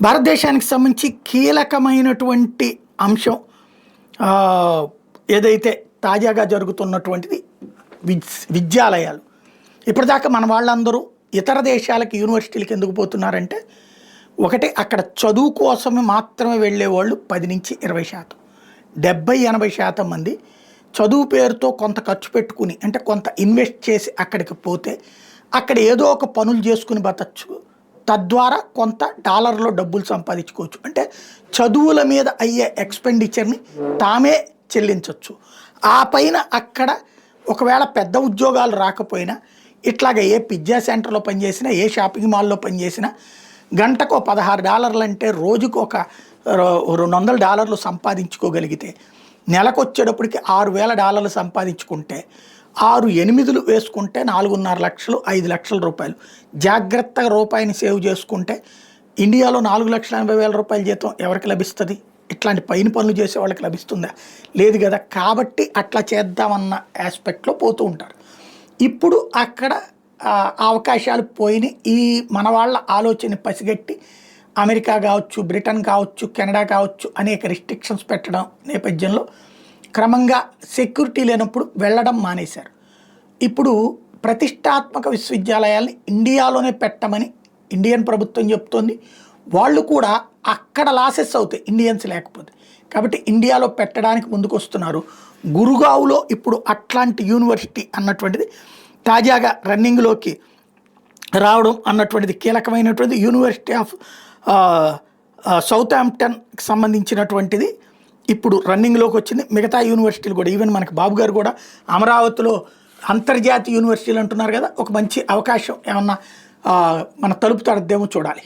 భారతదేశానికి సంబంధించి కీలకమైనటువంటి అంశం ఏదైతే తాజాగా జరుగుతున్నటువంటిది విద్యాలయాలు. ఇప్పటిదాకా మన వాళ్ళందరూ ఇతర దేశాలకు యూనివర్సిటీలకు ఎందుకు పోతున్నారంటే, ఒకటి అక్కడ చదువు కోసమే మాత్రమే వెళ్ళేవాళ్ళు 10-20%, 70-80% మంది చదువు పేరుతో కొంత ఖర్చు పెట్టుకుని, అంటే కొంత ఇన్వెస్ట్ చేసి అక్కడికి పోతే అక్కడ ఏదో ఒక పనులు చేసుకుని బతచ్చు, తద్వారా కొంత డాలర్లో డబ్బులు సంపాదించుకోవచ్చు. అంటే చదువుల మీద అయ్యే ఎక్స్పెండిచర్ని తామే చెల్లించవచ్చు. ఆ పైన అక్కడ ఒకవేళ పెద్ద ఉద్యోగాలు రాకపోయినా ఇట్లాగే ఏ పిజ్జా సెంటర్లో పనిచేసినా, ఏ షాపింగ్ మాల్లో పనిచేసినా గంటకు $16 అంటే రోజుకు ఒక $200 సంపాదించుకోగలిగితే, నెలకు వచ్చేటప్పటికి $6,000 సంపాదించుకుంటే, 6-8 వేసుకుంటే 4.5 లక్షలు, 5 లక్షల రూపాయలు. జాగ్రత్తగా రూపాయిని సేవ్ చేసుకుంటే ఇండియాలో 4,80,000 రూపాయల జీతం ఎవరికి లభిస్తుంది? ఇట్లాంటి పైన పనులు చేసే వాళ్ళకి లభిస్తుందా? లేదు కదా. కాబట్టి అట్లా చేద్దామన్న ఆస్పెక్ట్లో పోతూ ఉంటారు. ఇప్పుడు అక్కడ అవకాశాలు పోయినాయి. ఈ మన వాళ్ళ ఆలోచన పసిగట్టి అమెరికా కావచ్చు, బ్రిటన్ కావచ్చు, కెనడా కావచ్చు అనేక రిస్ట్రిక్షన్స్ పెట్టడం నేపథ్యంలో క్రమంగా సెక్యూరిటీ లేనప్పుడు వెళ్ళడం మానేశారు. ఇప్పుడు ప్రతిష్టాత్మక విశ్వవిద్యాలయాల్ని ఇండియాలోనే పెట్టమని ఇండియన్ ప్రభుత్వం చెప్తోంది. వాళ్ళు కూడా అక్కడ లాసెస్ అవుతాయి ఇండియన్స్ లేకపోతే, కాబట్టి ఇండియాలో పెట్టడానికి ముందుకు వస్తున్నారు. గురుగావ్లో ఇప్పుడు అట్లాంటి యూనివర్సిటీ అన్నటువంటిది తాజాగా రన్నింగ్లోకి రావడం అన్నటువంటిది కీలకమైనటువంటిది. యూనివర్సిటీ ఆఫ్ సౌతాంప్టన్కి సంబంధించినటువంటిది ఇప్పుడు రన్నింగ్లోకి వచ్చింది. మిగతా యూనివర్సిటీలు కూడా, ఈవెన్ మనకి బాబు గారు కూడా అమరావతిలో అంతర్జాతీయ యూనివర్సిటీలు అంటున్నారు కదా, ఒక మంచి అవకాశం ఏమన్నా మన తలుపు తడద్దేమో చూడాలి.